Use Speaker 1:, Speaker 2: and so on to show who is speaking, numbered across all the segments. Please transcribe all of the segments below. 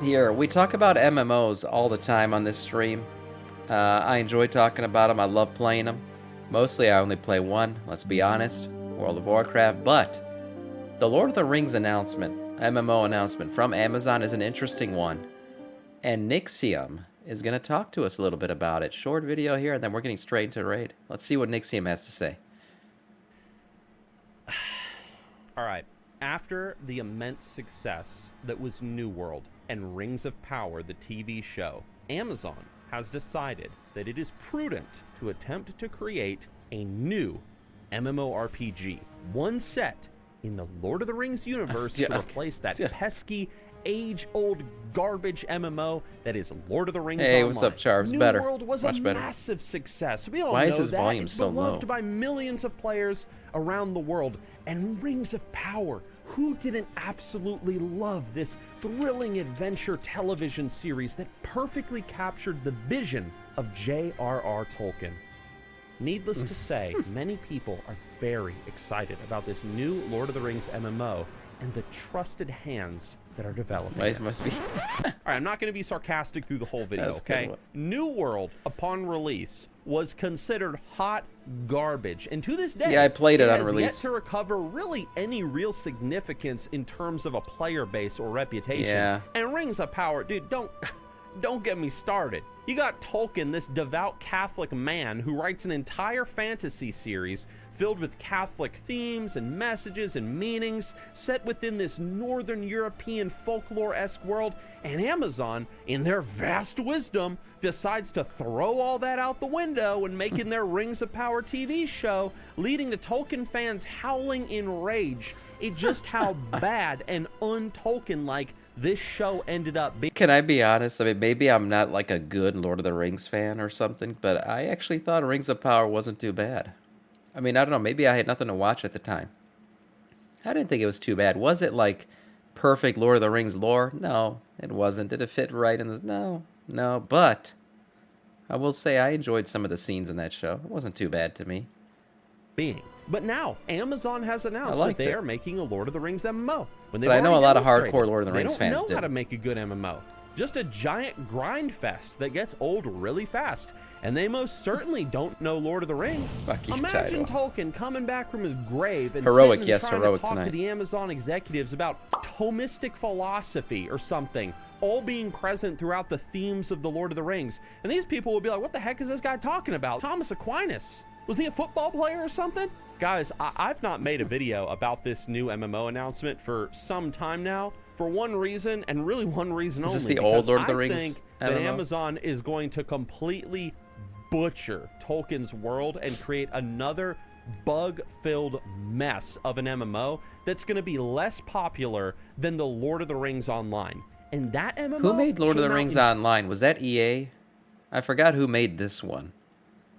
Speaker 1: Here, we talk about MMOs all the time on this stream. I enjoy talking about them. I love playing them. Mostly I only play one, let's be honest, World of Warcraft. But the Lord of the Rings announcement, MMO announcement from Amazon is an interesting one. And Nixxiom is going to talk to us a little bit about it. Short video here, and then we're getting straight into the raid. Let's see what Nixxiom has to say.
Speaker 2: All right. After the immense success that was New World and Rings of Power, the TV show, Amazon has decided that it is prudent to attempt to create a new MMORPG, one set in the Lord of the Rings universe to replace that pesky, age-old garbage MMO that is Lord of the Rings Online.
Speaker 1: Hey, what's up, Charves?
Speaker 2: New
Speaker 1: Better.
Speaker 2: World was
Speaker 1: Much
Speaker 2: a
Speaker 1: better.
Speaker 2: massive success. We all
Speaker 1: Why
Speaker 2: know
Speaker 1: is his
Speaker 2: that.
Speaker 1: volume
Speaker 2: It's
Speaker 1: so
Speaker 2: beloved
Speaker 1: low?
Speaker 2: by millions of players around the world. And Rings of Power, who didn't absolutely love this thrilling adventure television series that perfectly captured the vision of J.R.R. Tolkien? Needless to say, many people are very excited about this new Lord of the Rings MMO and the trusted hands that are developing it.
Speaker 1: Must be.
Speaker 2: All right, I'm not going to be sarcastic through the whole video,
Speaker 1: That's
Speaker 2: okay?
Speaker 1: good.
Speaker 2: New World, upon release, was considered hot garbage. And to this day,
Speaker 1: Yeah, I played it on
Speaker 2: has
Speaker 1: release.
Speaker 2: yet to recover really any real significance in terms of a player base or reputation.
Speaker 1: Yeah.
Speaker 2: And Rings of Power, dude, don't get me started. You got Tolkien, this devout Catholic man who writes an entire fantasy series filled with Catholic themes and messages and meanings set within this Northern European folklore-esque world, and Amazon, in their vast wisdom, decides to throw all that out the window and making their Rings of Power TV show, leading to Tolkien fans howling in rage at just how bad and un-Tolkien-like this show ended up being.
Speaker 1: Can I be honest? I mean, maybe I'm not like a good Lord of the Rings fan or something, but I actually thought Rings of Power wasn't too bad. I mean, I don't know. Maybe I had nothing to watch at the time. I didn't think it was too bad. Was it like perfect Lord of the Rings lore? No, it wasn't. Did it fit right in the... No. But I will say I enjoyed some of the scenes in that show. It wasn't too bad to me.
Speaker 2: But now Amazon has announced that they are making a Lord of the Rings MMO.
Speaker 1: But I know a lot of hardcore Lord of the Rings fans
Speaker 2: don't know how to make a good MMO. Just a giant grind fest that gets old really fast. And they most certainly don't know Lord of the Rings. Imagine Tolkien coming back from his grave and
Speaker 1: heroic,
Speaker 2: sitting and
Speaker 1: yes,
Speaker 2: trying
Speaker 1: heroic
Speaker 2: to talk
Speaker 1: tonight.
Speaker 2: to the Amazon executives about Thomistic philosophy or something, all being present throughout the themes of the Lord of the Rings. And these people will be like, what the heck is this guy talking about? Thomas Aquinas. Was he a football player or something? Guys, I've not made a video about this new MMO announcement for some time now, for one reason, and really one reason only.
Speaker 1: Is this the old Lord of the Rings
Speaker 2: I think that
Speaker 1: MMO?
Speaker 2: Amazon is going to completely butcher Tolkien's world and create another bug-filled mess of an MMO that's going to be less popular than the Lord of the Rings Online. And that MMO...
Speaker 1: Who made Lord of the
Speaker 2: came out
Speaker 1: Rings
Speaker 2: in
Speaker 1: Online? Was that EA? I forgot who made this one.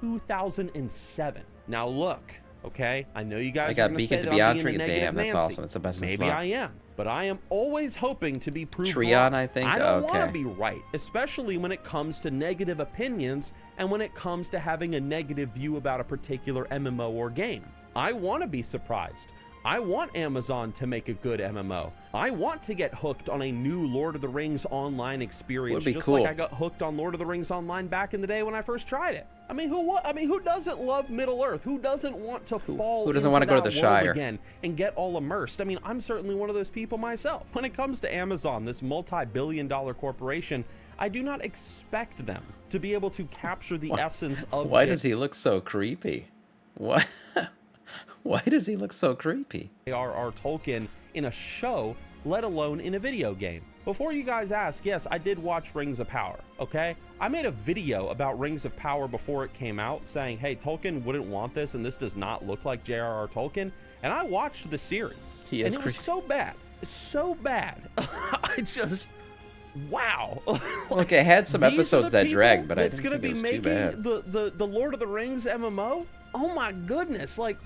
Speaker 2: 2007. Now look, okay, I know you guys
Speaker 1: I
Speaker 2: are
Speaker 1: got
Speaker 2: going to say
Speaker 1: Beacon to
Speaker 2: that I'm being a
Speaker 1: Beyond.
Speaker 2: negative
Speaker 1: Damn, that's
Speaker 2: Nancy.
Speaker 1: awesome. It's the best
Speaker 2: Maybe I am, but I am always hoping to be proved
Speaker 1: Treon,
Speaker 2: wrong.
Speaker 1: I think?
Speaker 2: I don't want
Speaker 1: Okay.
Speaker 2: to be right, especially when it comes to negative opinions and when it comes to having a negative view about a particular MMO or game. I want to be surprised. I want Amazon to make a good MMO. I want to get hooked on a new Lord of the Rings Online experience,
Speaker 1: Would be
Speaker 2: just
Speaker 1: cool.
Speaker 2: like I got hooked on Lord of the Rings Online back in the day when I first tried it. I mean, who doesn't love Middle Earth? Who doesn't want to fall
Speaker 1: who doesn't
Speaker 2: into
Speaker 1: want to go to
Speaker 2: that
Speaker 1: the
Speaker 2: world
Speaker 1: Shire?
Speaker 2: again and get all immersed? I mean, I'm certainly one of those people myself. When it comes to Amazon, this multi-billion-dollar corporation, I do not expect them to be able to capture the essence of
Speaker 1: Why does he look so creepy? What? Why does he look so creepy?
Speaker 2: J.R.R. Tolkien in a show, let alone in a video game. Before you guys ask, yes, I did watch Rings of Power, okay? I made a video about Rings of Power before it came out saying, hey, Tolkien wouldn't want this and this does not look like J.R.R. Tolkien. And I watched the series.
Speaker 1: He is
Speaker 2: and it was so bad. So bad. I just... Wow.
Speaker 1: Look, it had some
Speaker 2: These are
Speaker 1: episodes
Speaker 2: the
Speaker 1: that
Speaker 2: people
Speaker 1: dragged, but I
Speaker 2: that's
Speaker 1: didn't
Speaker 2: gonna
Speaker 1: think it
Speaker 2: be
Speaker 1: was too
Speaker 2: making
Speaker 1: bad.
Speaker 2: the Lord of the Rings MMO? Oh my goodness, like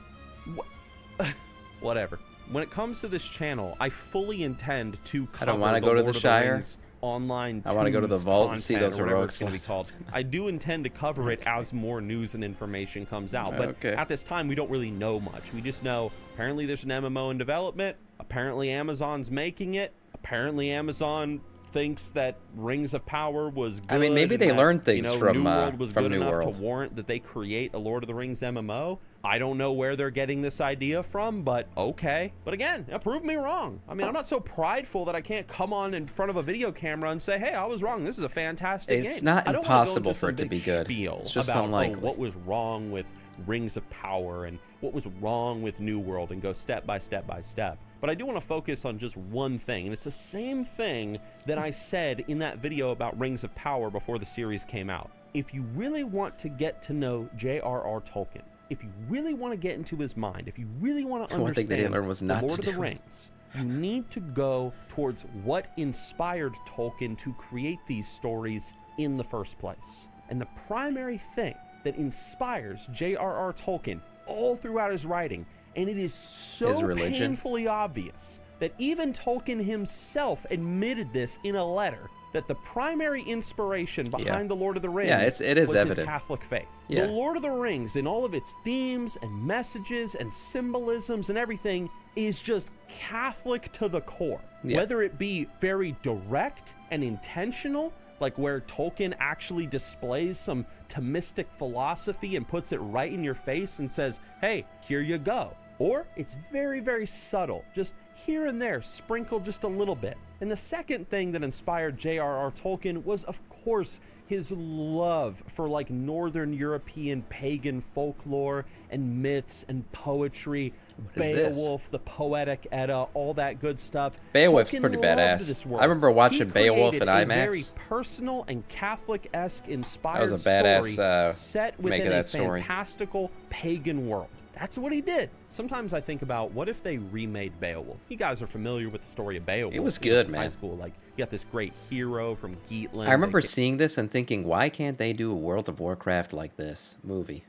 Speaker 2: whatever. When it comes to this channel, I fully intend to cover
Speaker 1: I don't want to go to
Speaker 2: Lord
Speaker 1: the
Speaker 2: of
Speaker 1: Shire.
Speaker 2: Rings online.
Speaker 1: I want to go to the
Speaker 2: twos
Speaker 1: vault and see
Speaker 2: content,
Speaker 1: those
Speaker 2: or whatever
Speaker 1: heroic
Speaker 2: it's gonna be
Speaker 1: slots.
Speaker 2: called. I do intend to cover it as more news and information comes out, but
Speaker 1: Okay.
Speaker 2: at this time we don't really know much. We just know apparently there's an MMO in development. Apparently Amazon's making it. Apparently Amazon thinks that Rings of Power was good.
Speaker 1: I mean, maybe
Speaker 2: and
Speaker 1: they
Speaker 2: that,
Speaker 1: learned things
Speaker 2: you know,
Speaker 1: from
Speaker 2: New World was good
Speaker 1: New
Speaker 2: enough
Speaker 1: World
Speaker 2: to warrant that they create a Lord of the Rings MMO. I don't know where they're getting this idea from, but okay. But again, prove me wrong. I mean, I'm not so prideful that I can't come on in front of a video camera and say, hey, I was wrong. This is a fantastic game.
Speaker 1: It's not
Speaker 2: I don't wanna go
Speaker 1: impossible
Speaker 2: into
Speaker 1: for
Speaker 2: some
Speaker 1: it to
Speaker 2: big
Speaker 1: be good.
Speaker 2: spiel
Speaker 1: It's just
Speaker 2: about
Speaker 1: unlikely.
Speaker 2: what was wrong with Rings of Power and what was wrong with New World and go step by step by step. But I do want to focus on just one thing, and it's the same thing that I said in that video about Rings of Power before the series came out. If you really want to get to know J.R.R. Tolkien, if you really want to get into his mind, if you really want to
Speaker 1: One thing they
Speaker 2: understand
Speaker 1: didn't learn was not
Speaker 2: the Lord
Speaker 1: to
Speaker 2: of the
Speaker 1: do it.
Speaker 2: Rings, you need to go towards what inspired Tolkien to create these stories in the first place. And the primary thing that inspires J.R.R. Tolkien all throughout his writing, and it is so
Speaker 1: His religion.
Speaker 2: painfully obvious that even Tolkien himself admitted this in a letter, that the primary inspiration behind the Lord of the Rings
Speaker 1: it is
Speaker 2: was
Speaker 1: evident.
Speaker 2: his Catholic faith.
Speaker 1: Yeah.
Speaker 2: The Lord of the Rings, in all of its themes and messages and symbolisms and everything, is just Catholic to the core.
Speaker 1: Yeah.
Speaker 2: Whether it be very direct and intentional, like where Tolkien actually displays some Thomistic philosophy and puts it right in your face and says, hey, here you go. Or it's very, very subtle, just here and there, sprinkled just a little bit. And the second thing that inspired J.R.R. Tolkien was, of course, his love for like Northern European pagan folklore and myths and poetry,
Speaker 1: What is this?
Speaker 2: Beowulf, the Poetic Edda, all that good stuff.
Speaker 1: Beowulf's
Speaker 2: Tolkien
Speaker 1: pretty
Speaker 2: loved
Speaker 1: badass.
Speaker 2: this world.
Speaker 1: I remember watching
Speaker 2: He
Speaker 1: Beowulf
Speaker 2: created
Speaker 1: in
Speaker 2: a very
Speaker 1: IMAX.
Speaker 2: personal and Catholic-esque inspired
Speaker 1: That was a badass,
Speaker 2: story set
Speaker 1: make
Speaker 2: within
Speaker 1: of
Speaker 2: a
Speaker 1: that story.
Speaker 2: fantastical pagan world. That's what he did. Sometimes I think about, what if they remade Beowulf? You guys are familiar with the story of Beowulf.
Speaker 1: It was
Speaker 2: you know,
Speaker 1: good,
Speaker 2: in
Speaker 1: man.
Speaker 2: High school, like, you got this great hero from Geatland.
Speaker 1: I remember
Speaker 2: They-
Speaker 1: seeing this and thinking, why can't they do a World of Warcraft like this movie?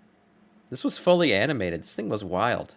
Speaker 1: This was fully animated. This thing was wild.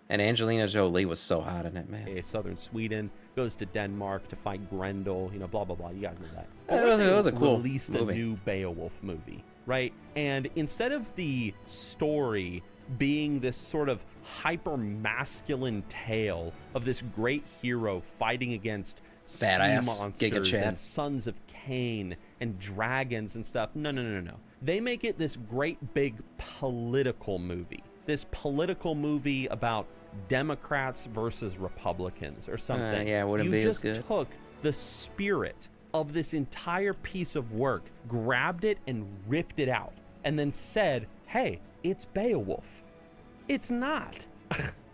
Speaker 1: And Angelina Jolie was so hot in it, man.
Speaker 2: Southern Sweden, goes to Denmark to fight Grendel, you know, blah, blah, blah. You guys know that.
Speaker 1: It was a cool
Speaker 2: released
Speaker 1: movie.
Speaker 2: a new Beowulf movie, right? And instead of the story being this sort of hyper masculine tale of this great hero fighting against
Speaker 1: Badass
Speaker 2: sea
Speaker 1: Giga
Speaker 2: monsters
Speaker 1: Chad.
Speaker 2: and sons of Cain and dragons and stuff. No. They make it this great big political movie. This political movie about Democrats versus Republicans or something.
Speaker 1: Yeah, it wouldn't be as good.
Speaker 2: You just took the spirit of this entire piece of work, grabbed it and ripped it out, and then said, hey, it's Beowulf. It's not.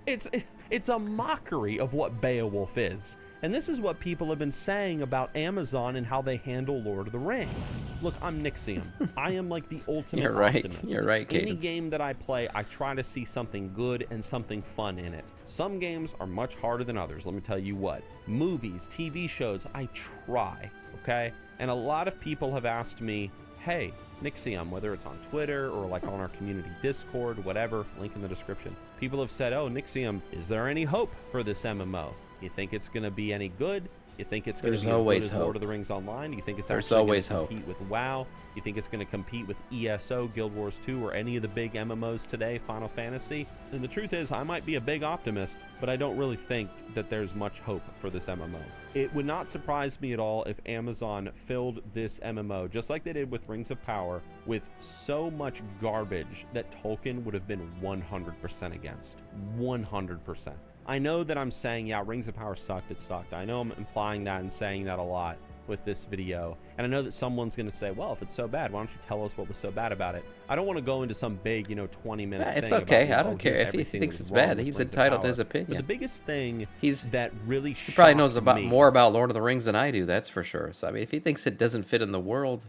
Speaker 2: It's a mockery of what Beowulf is. And this is what people have been saying about Amazon and how they handle Lord of the Rings. Look, I'm Nixxiom. I am like the ultimate
Speaker 1: You're right.
Speaker 2: optimist.
Speaker 1: You're right,
Speaker 2: Any
Speaker 1: Cadence.
Speaker 2: game that I play, I try to see something good and something fun in it. Some games are much harder than others, let me tell you what. Movies, TV shows, I try, okay? And a lot of people have asked me, hey, Nixxiom, whether it's on Twitter or like on our community Discord, whatever, link in the description. People have said, oh, Nixxiom, is there any hope for this MMO? You think it's going to be any good? You think it's going to
Speaker 1: There's
Speaker 2: be as good
Speaker 1: always
Speaker 2: as
Speaker 1: hope.
Speaker 2: Lord of the Rings Online? You think it's
Speaker 1: There's
Speaker 2: actually going
Speaker 1: always
Speaker 2: to
Speaker 1: hope.
Speaker 2: compete with WoW? You think it's going to compete with ESO, Guild Wars 2, or any of the big MMOs today, Final Fantasy? And the truth is, I might be a big optimist, but I don't really think that there's much hope for this MMO. It would not surprise me at all if Amazon filled this MMO, just like they did with Rings of Power, with so much garbage that Tolkien would have been 100% against. 100%. I know that I'm saying, yeah, Rings of Power sucked, it sucked. I know I'm implying that and saying that a lot with this video. And I know that someone's going to say, well, if it's so bad, why don't you tell us what was so bad about it? I don't want to go into some big, 20-minute thing.
Speaker 1: It's okay.
Speaker 2: about,
Speaker 1: I don't care.
Speaker 2: here's
Speaker 1: If he
Speaker 2: everything
Speaker 1: thinks
Speaker 2: that was
Speaker 1: it's
Speaker 2: wrong
Speaker 1: bad,
Speaker 2: with
Speaker 1: he's
Speaker 2: Rings of
Speaker 1: entitled to
Speaker 2: Power.
Speaker 1: his
Speaker 2: But
Speaker 1: opinion.
Speaker 2: the biggest thing
Speaker 1: He's-
Speaker 2: that really
Speaker 1: He probably knows
Speaker 2: shocked
Speaker 1: about
Speaker 2: me
Speaker 1: more about Lord of the Rings than I do, that's for sure. So, I mean, if he thinks it doesn't fit in the world,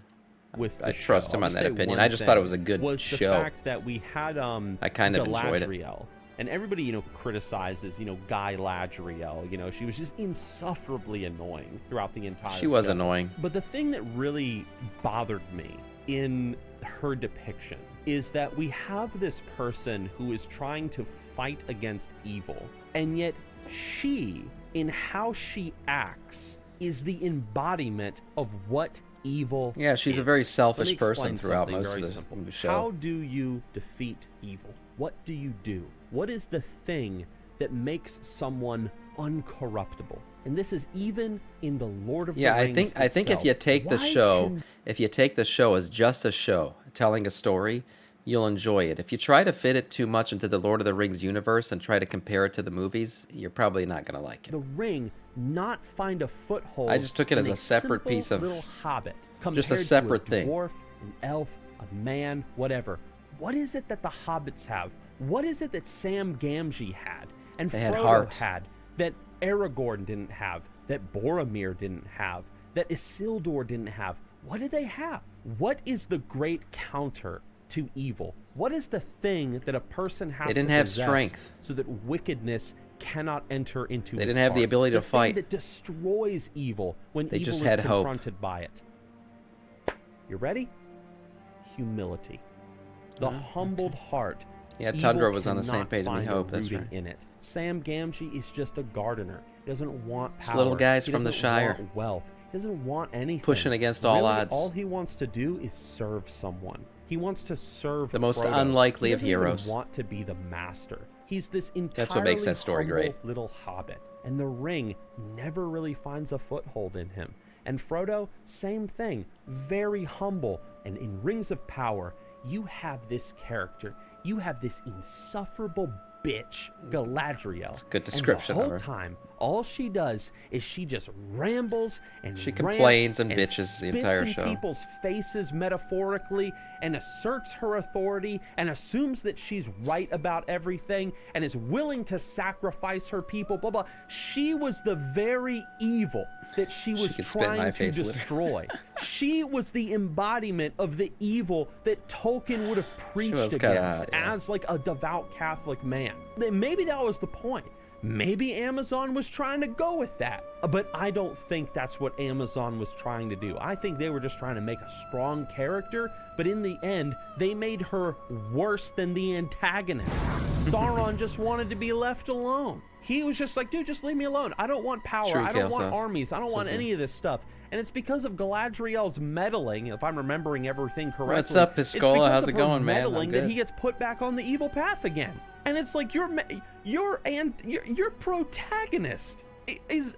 Speaker 2: with
Speaker 1: I
Speaker 2: the
Speaker 1: trust
Speaker 2: show,
Speaker 1: him
Speaker 2: I'll
Speaker 1: on
Speaker 2: just
Speaker 1: that
Speaker 2: say
Speaker 1: opinion.
Speaker 2: one
Speaker 1: I just thought it
Speaker 2: thing
Speaker 1: was a good
Speaker 2: was
Speaker 1: show.
Speaker 2: the fact that we had
Speaker 1: I kind of enjoyed it.
Speaker 2: Galadriel. And everybody, criticizes, Guy Ladriel. She was just insufferably annoying throughout the entire
Speaker 1: She was
Speaker 2: show.
Speaker 1: annoying.
Speaker 2: But the thing that really bothered me in her depiction is that we have this person who is trying to fight against evil, and yet she, in how she acts, is the embodiment of what evil
Speaker 1: Yeah, she's a
Speaker 2: is.
Speaker 1: very
Speaker 2: Let
Speaker 1: selfish
Speaker 2: me
Speaker 1: person
Speaker 2: explain
Speaker 1: throughout
Speaker 2: something
Speaker 1: most
Speaker 2: very
Speaker 1: of
Speaker 2: simple.
Speaker 1: the show.
Speaker 2: How do you defeat evil? What do you do? What is the thing that makes someone uncorruptible? And this is even in the Lord of the
Speaker 1: Yeah,
Speaker 2: Rings
Speaker 1: I think if
Speaker 2: itself.
Speaker 1: you take the
Speaker 2: Why
Speaker 1: show,
Speaker 2: can-
Speaker 1: if you take the show as just a show telling a story, you'll enjoy it. If you try to fit it too much into the Lord of the Rings universe and try to compare it to the movies, you're probably not going to like it.
Speaker 2: the ring not find a foothold?
Speaker 1: I just took it as
Speaker 2: in
Speaker 1: a separate
Speaker 2: simple
Speaker 1: piece of-
Speaker 2: little hobbit,
Speaker 1: just a
Speaker 2: compared
Speaker 1: separate
Speaker 2: to a
Speaker 1: thing.
Speaker 2: dwarf, an elf, a man, whatever. What is it that the hobbits have? What is it that Sam Gamgee had and
Speaker 1: They had
Speaker 2: Frodo
Speaker 1: heart.
Speaker 2: had that Aragorn didn't have, that Boromir didn't have, that Isildur didn't have? What did they have? What is the great counter to evil? What is the thing that a person has
Speaker 1: They didn't
Speaker 2: to
Speaker 1: have
Speaker 2: possess
Speaker 1: strength.
Speaker 2: so that wickedness cannot enter into
Speaker 1: They
Speaker 2: his
Speaker 1: didn't have the
Speaker 2: heart?
Speaker 1: ability to
Speaker 2: thing
Speaker 1: fight.
Speaker 2: that destroys evil when
Speaker 1: They
Speaker 2: evil
Speaker 1: just
Speaker 2: is
Speaker 1: had hope.
Speaker 2: confronted by it. You ready? Humility. The humbled heart.
Speaker 1: Yeah,
Speaker 2: Evil
Speaker 1: Tundra was on the same
Speaker 2: cannot
Speaker 1: page as me,
Speaker 2: find a
Speaker 1: Hope. That's
Speaker 2: rooting
Speaker 1: right.
Speaker 2: in it. Sam Gamgee is just a gardener. He doesn't want power.
Speaker 1: Just little guys
Speaker 2: He
Speaker 1: from the
Speaker 2: doesn't
Speaker 1: Shire.
Speaker 2: want wealth. He doesn't want anything.
Speaker 1: Pushing against all
Speaker 2: Really,
Speaker 1: odds.
Speaker 2: All he wants to do is serve someone. He wants to serve
Speaker 1: The most
Speaker 2: Frodo.
Speaker 1: unlikely
Speaker 2: He
Speaker 1: of
Speaker 2: doesn't even
Speaker 1: heroes.
Speaker 2: want to be the master. He's this entirely
Speaker 1: That's what makes that story
Speaker 2: humble
Speaker 1: great.
Speaker 2: little hobbit, and the ring never really finds a foothold in him. And Frodo, same thing, very humble. And in Rings of Power, you have this character. You have this insufferable bitch, Galadriel.
Speaker 1: Good description
Speaker 2: And
Speaker 1: of
Speaker 2: the
Speaker 1: her.
Speaker 2: whole time, all she does is she just rambles and
Speaker 1: She
Speaker 2: rants
Speaker 1: complains and bitches the
Speaker 2: spits
Speaker 1: entire
Speaker 2: in
Speaker 1: show.
Speaker 2: people's faces metaphorically and asserts her authority and assumes that she's right about everything and is willing to sacrifice her people, blah blah. She was the very evil that she was
Speaker 1: could spit in my
Speaker 2: trying to
Speaker 1: face, literally.
Speaker 2: destroy. She was the embodiment of the evil that Tolkien would have preached
Speaker 1: was kinda
Speaker 2: against
Speaker 1: hot, yeah.
Speaker 2: as like a devout Catholic man. Maybe that was the point. Maybe Amazon was trying to go with that, but I don't think that's what Amazon was trying to do. I think they were just trying to make a strong character, but in the end, they made her worse than the antagonist. Sauron just wanted to be left alone. He was just like, dude, just leave me alone. I don't want power.
Speaker 1: True,
Speaker 2: I don't want
Speaker 1: Kelso.
Speaker 2: armies. I don't want any of this stuff. And it's because of Galadriel's meddling, if I'm remembering everything correctly.
Speaker 1: What's up,
Speaker 2: it's
Speaker 1: Piscola?
Speaker 2: because
Speaker 1: How's
Speaker 2: of
Speaker 1: it
Speaker 2: her
Speaker 1: going, man? I'm
Speaker 2: meddling that
Speaker 1: good.
Speaker 2: he gets put back on the evil path again. And it's like your protagonist is.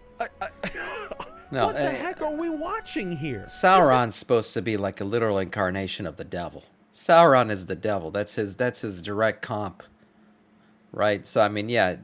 Speaker 1: No,
Speaker 2: what the heck are we watching here?
Speaker 1: Sauron's supposed to be like a literal incarnation of the devil. Sauron is the devil. That's his direct comp. Right? So I mean, yeah,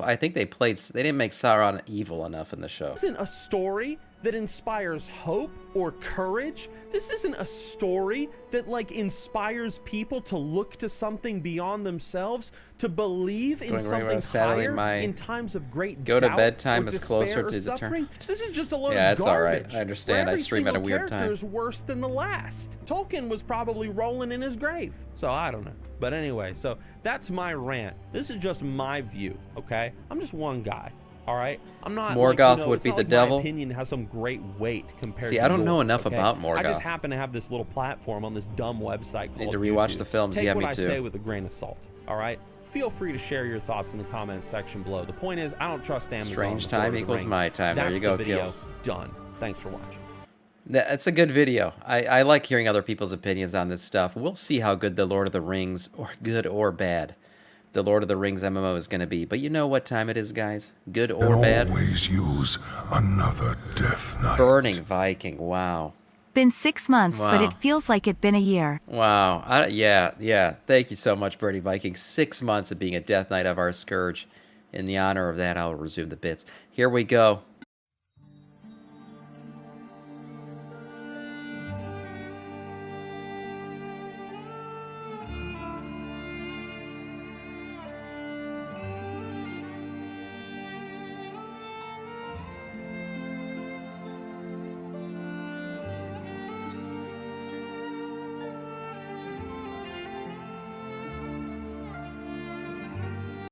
Speaker 1: I think they didn't make Sauron evil enough in the show.
Speaker 2: This isn't a story that inspires hope or courage. This isn't a story that like inspires people to look to something beyond themselves, to believe in
Speaker 1: Going right
Speaker 2: something
Speaker 1: about saddling
Speaker 2: higher
Speaker 1: my
Speaker 2: in times of great
Speaker 1: go to
Speaker 2: doubt
Speaker 1: bed time
Speaker 2: or
Speaker 1: is
Speaker 2: despair
Speaker 1: closer
Speaker 2: or
Speaker 1: to the
Speaker 2: suffering. This is just a load
Speaker 1: Yeah,
Speaker 2: of
Speaker 1: it's all right.
Speaker 2: garbage.
Speaker 1: I understand.
Speaker 2: Where
Speaker 1: I
Speaker 2: every
Speaker 1: stream at a
Speaker 2: single
Speaker 1: weird
Speaker 2: character
Speaker 1: time.
Speaker 2: is worse than the last. Tolkien was probably rolling in his grave. So I don't know. But anyway, so that's my rant. This is just my view, okay? I'm just one guy. All right, I'm not.
Speaker 1: Morgoth
Speaker 2: like,
Speaker 1: would
Speaker 2: it's
Speaker 1: be
Speaker 2: not
Speaker 1: the
Speaker 2: like
Speaker 1: devil.
Speaker 2: My opinion has some great weight compared.
Speaker 1: See,
Speaker 2: to
Speaker 1: I don't know
Speaker 2: yours,
Speaker 1: enough
Speaker 2: okay?
Speaker 1: about
Speaker 2: I just
Speaker 1: Morgoth.
Speaker 2: happen to have this little platform on this dumb website called
Speaker 1: Need to rewatch
Speaker 2: YouTube.
Speaker 1: the films.
Speaker 2: Take
Speaker 1: Yeah,
Speaker 2: what
Speaker 1: me
Speaker 2: I
Speaker 1: too.
Speaker 2: say with a grain of salt. All right. Feel free to share your thoughts in the comments section below. The point is, I don't trust Amazon.
Speaker 1: Strange
Speaker 2: with
Speaker 1: time
Speaker 2: Lord of the
Speaker 1: equals
Speaker 2: Rings.
Speaker 1: my time. There
Speaker 2: That's
Speaker 1: you go,
Speaker 2: the video.
Speaker 1: Gills.
Speaker 2: Done. Thanks for watching.
Speaker 1: That's a good video. I like hearing other people's opinions on this stuff. We'll see how good the Lord of the Rings, or good or bad, the Lord of the Rings MMO is going to be. But you know what time it is, guys? Good or bad?
Speaker 3: Always use another death knight.
Speaker 1: Burning Viking. Wow.
Speaker 4: Been 6 months, but
Speaker 1: Wow.
Speaker 4: it feels like it been a year.
Speaker 1: Wow. Yeah. Thank you so much, Birdie Viking. 6 months of being a Death Knight of our Scourge. In the honor of that, I'll resume the bits. Here we go.